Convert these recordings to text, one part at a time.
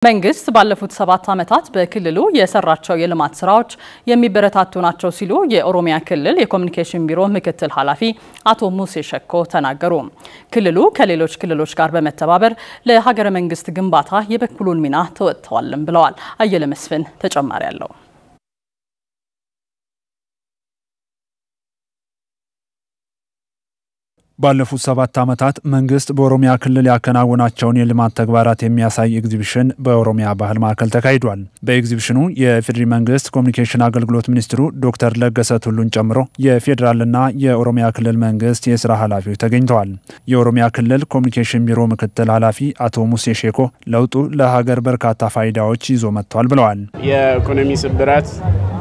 መንግስት ባለፉት 7 ዓመታት በክልሉ የሰራቸው የልማት ስራዎች የሚበረታቱ ናቸው ሲሉ የኦሮሚያ ክልል የኮሙኒኬሽን ቢሮ ምክትል ኃላፊ አቶ ሙሴ ሸኮ ተናገሩ። ክልሉ ከሌሎች ክልሎች ጋር በመተባበር ለሀገረ መንግስት ግንባታ የበኩሉን ሚና ተወጥቷልም ብለዋል። አየለ መስፍን ተጨማሪ ያለው ባለፉት 7 ዓመታት መንግስት በኦሮሚያ ክልል ያከናወናቸውን የልማት ተግባራት የሚያሳይ ኤግዚቢሽን በኦሮሚያ ባህል ማዕከል ተካሂዷል። በኤግዚቢሽኑ የፌዴራል መንግስት ኮሙኒኬሽን አገልግሎት ሚኒስትሩ ዶክተር ለገሰ ቱሉን ጨምሮ የፌዴራልና የኦሮሚያ ክልል መንግስት የሥራ ኃላፊዎች ተገኝተዋል። የኦሮሚያ ክልል ኮሙኒኬሽን ቢሮ ምክትል ኃላፊ አቶ ሙሴ ሼኮ ለውጡ ለሀገር በርካታ ፋይዳዎች ይዞ መጥቷል ብለዋል። የኢኮኖሚ ስብራት፣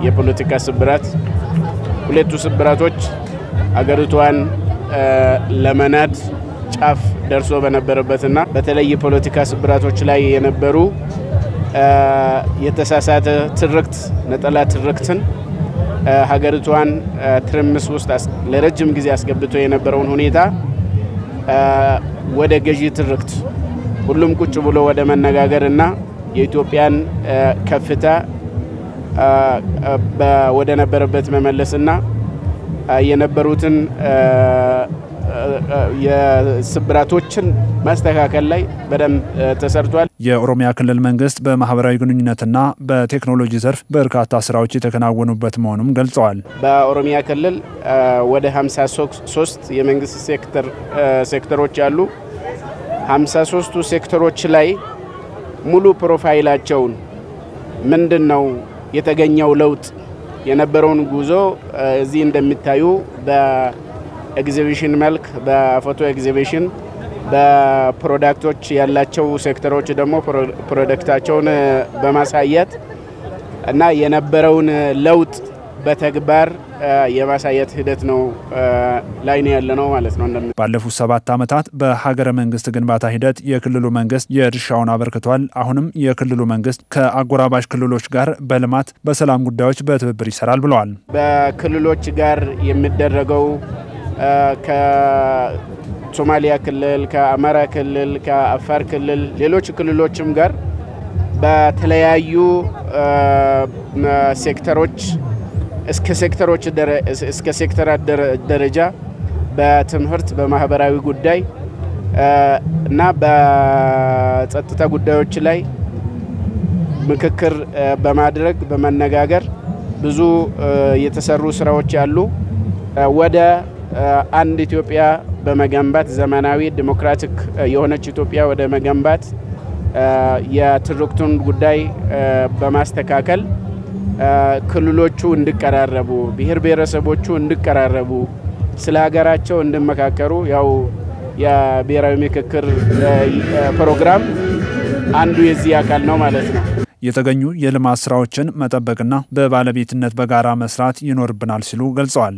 የፖለቲካ ስብራት፣ ሁለቱ ስብራቶች አገሪቷን ለመናድ ጫፍ ደርሶ በነበረበትና በተለይ የፖለቲካ ስብራቶች ላይ የነበሩ የተሳሳተ ትርክት ነጠላ ትርክትን ሀገሪቷን ትርምስ ውስጥ ለረጅም ጊዜ አስገብቶ የነበረውን ሁኔታ ወደ ገዢ ትርክት ሁሉም ቁጭ ብሎ ወደ መነጋገርና የኢትዮጵያን ከፍታ ወደ ነበረበት መመለስና የነበሩትን የስብራቶችን ማስተካከል ላይ በደም ተሰርቷል። የኦሮሚያ ክልል መንግስት በማህበራዊ ግንኙነትና በቴክኖሎጂ ዘርፍ በርካታ ስራዎች የተከናወኑበት መሆኑን ገልጸዋል። በኦሮሚያ ክልል ወደ 53 የመንግስት ሴክተሮች አሉ። 53ቱ ሴክተሮች ላይ ሙሉ ፕሮፋይላቸውን ምንድነው የተገኘው ለውጥ የነበረውን ጉዞ እዚህ እንደሚታዩ በኤግዚቢሽን መልክ በፎቶ ኤግዚቢሽን በፕሮዳክቶች ያላቸው ሴክተሮች ደግሞ ፕሮዳክታቸውን በማሳየት እና የነበረውን ለውጥ በተግባር የማሳየት ሂደት ነው ላይ ነው ያለነው ማለት ነው። ባለፉት 7 ዓመታት በሀገረ መንግስት ግንባታ ሂደት የክልሉ መንግስት የድርሻውን አበርክቷል። አሁንም የክልሉ መንግስት ከአጎራባሽ ክልሎች ጋር በልማት በሰላም ጉዳዮች በትብብር ይሰራል ብለዋል። በክልሎች ጋር የሚደረገው ከሶማሊያ ክልል፣ ከአማራ ክልል፣ ከአፋር ክልል ሌሎች ክልሎችም ጋር በተለያዩ ሴክተሮች እስከ ሴክተራት ደረጃ በትምህርት በማህበራዊ ጉዳይ እና በጸጥታ ጉዳዮች ላይ ምክክር በማድረግ በመነጋገር ብዙ የተሰሩ ስራዎች አሉ። ወደ አንድ ኢትዮጵያ በመገንባት ዘመናዊ ዲሞክራቲክ የሆነች ኢትዮጵያ ወደ መገንባት የትርክቱን ጉዳይ በማስተካከል ክልሎቹ እንዲቀራረቡ ብሔር ብሔረሰቦቹ እንዲቀራረቡ ስለ ሀገራቸው እንዲመካከሩ ያው የብሔራዊ ምክክር ፕሮግራም አንዱ የዚህ አካል ነው ማለት ነው። የተገኙ የልማት ስራዎችን መጠበቅና በባለቤትነት በጋራ መስራት ይኖርብናል ሲሉ ገልጸዋል።